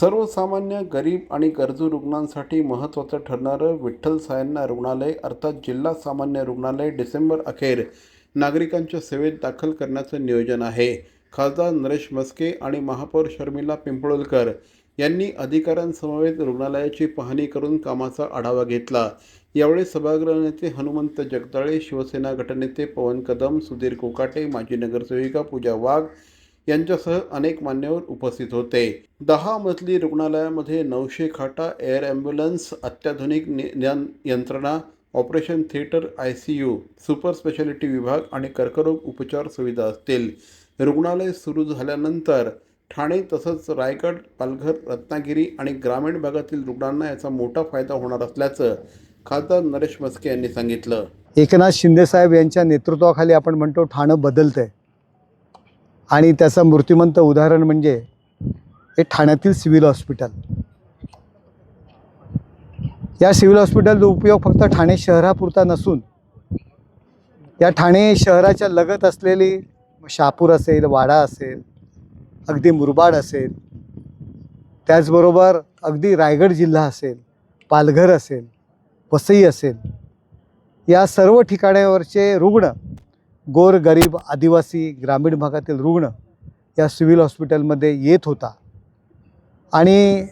सर्वसामान्य गरीब आणि गरजू रुग्णांसाठी महत्त्वाचं ठरणारं विठ्ठल सायण्णा रुग्णालय अर्थात जिल्हा सामान्य रुग्णालय डिसेंबर अखेर नागरिकांच्या सेवेत दाखल करण्याचं नियोजन आहे। खासदार नरेश म्हस्के आणि महापौर शर्मिला पिंपळकर यांनी अधिकाऱ्यांसमवेत रुग्णालयाची पाहणी करून कामाचा आढावा घेतला। यावेळी सभागृह नेते हनुमंत जगदाळे, शिवसेना गटनेते पवन कदम, सुधीर कोकाटे, माजी नगरसेविका पूजा वाघ यांच्यासह अनेक मान्यवर उपस्थित होते। 10 मजली रुग्णालयामध्ये 900 खाटा, एअर ॲम्ब्युलन्स, अत्याधुनिक निदान यंत्रणा, operation theatre, ICU, super speciality विभाग आणि कर्करोग उपचार सुविधा असतील। रुग्णालय सुरू झाल्यानंतर ठाणे तसंच रायगड, पालघर, रत्नागिरी आणि ग्रामीण भागातील रुग्णांना याचा मोठा फायदा होणार असल्याचं खासदार नरेश म्हस्के यांनी सांगितलं। एकनाथ शिंदे साहेब यांच्या नेतृत्वाखाली आपण म्हणतो ठाणं बदलतंय आणि त्याचं मूर्तिमंत उदाहरण म्हणजे हे ठाण्यातील सिव्हिल हॉस्पिटल। या सिव्हिल हॉस्पिटलचा उपयोग फक्त ठाणे शहरापुरता नसून या ठाणे शहराच्या लगत असलेली शहापूर असेल, वाडा असेल, अगदी मुरबाड असेल, त्याचबरोबर अगदी रायगड जिल्हा असेल, पालघर असेल, वसई असेल, या सर्व ठिकाणावरचे रुग्ण, गोरगरीब, आदिवासी, ग्रामीण भागातील रुग्ण या सिव्हिल हॉस्पिटलमध्ये येत होता आणि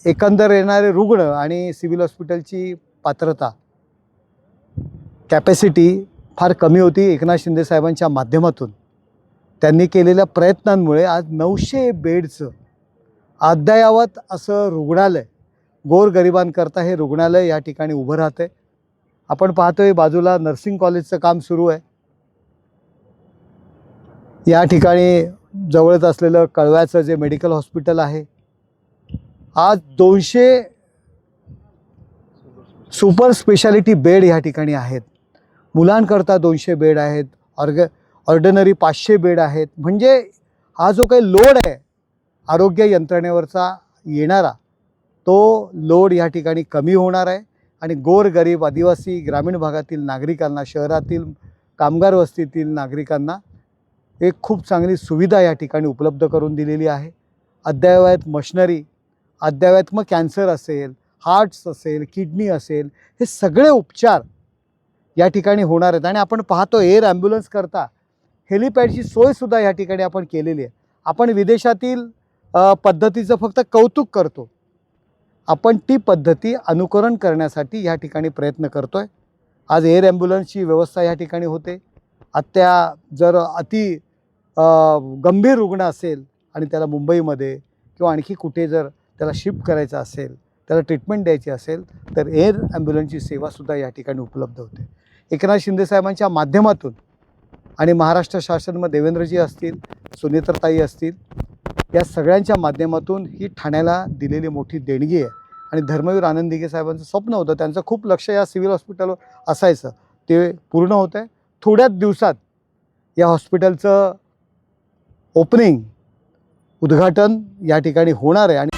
एकंदर येणारे रुग्ण आणि सिव्हिल हॉस्पिटलची पात्रता, कॅपॅसिटी फार कमी होती। एकनाथ शिंदे साहेबांच्या माध्यमातून त्यांनी केलेल्या प्रयत्नांमुळे आज 900 बेडचं अद्ययावत असं रुग्णालय, गोरगरिबांकरता हे रुग्णालय या ठिकाणी उभं राहते। आपण पाहतोय बाजूला नर्सिंग कॉलेजचं काम सुरू आहे। या ठिकाणी जवळच असलेलं कळव्याचं जे मेडिकल हॉस्पिटल आहे, आज 200 सुपर स्पेशालिटी बेड या ठिकाणी आहेत। मुलांकरता 200 बेड आहेत, ऑर्डिनरी 500 बेड आहेत। म्हणजे हा जो काही लोड आहे आरोग्य यंत्रणेवरचा येणारा, तो लोड या ठिकाणी कमी होणार आहे आणि गोरगरीब, आदिवासी, ग्रामीण भागातील नागरिकांना, शहरातील कामगार वस्तीतील नागरिकांना एक खूप चांगली सुविधा या ठिकाणी उपलब्ध करून दिलेली आहे। अद्ययावत मशिनरी, अद्ययावत मग कॅन्सर असेल, हार्ट्स असेल, किडनी असेल, हे सगळे उपचार या ठिकाणी होणार आहेत। आणि आपण पाहतो एअर ॲम्ब्युलन्स करता हेलिपॅडची सोयसुद्धा या ठिकाणी आपण केलेली आहे। आपण विदेशातील पद्धतीचं फक्त कौतुक करतो, आपण ती पद्धती अनुकरण करण्यासाठी या ठिकाणी प्रयत्न करतोय। आज एअर ॲम्ब्युलन्सची व्यवस्था या ठिकाणी होते। जर अति गंभीर रुग्ण असेल आणि त्याला मुंबईमध्ये किंवा आणखी कुठे जर त्याला शिफ्ट करायचं असेल, त्याला ट्रीटमेंट द्यायची असेल, तर एअर ॲम्ब्युलन्सची सेवासुद्धा या ठिकाणी उपलब्ध होते। एकनाथ शिंदे साहेबांच्या माध्यमातून आणि महाराष्ट्र शासनमध्ये देवेंद्रजी असतील, सुनेत्रताई असतील, या सगळ्यांच्या माध्यमातून ही ठाण्याला दिलेली मोठी देणगी आहे। आणि धर्मवीर आनंद दिघे साहेबांचं स्वप्न होतं, त्यांचं खूप लक्ष या सिव्हिल हॉस्पिटलवर असायचं, ते पूर्ण होतं आहे। थोड्याच दिवसात या हॉस्पिटलचं ओपनिंग, उद्घाटन या ठिकाणी होणार आहे। आणि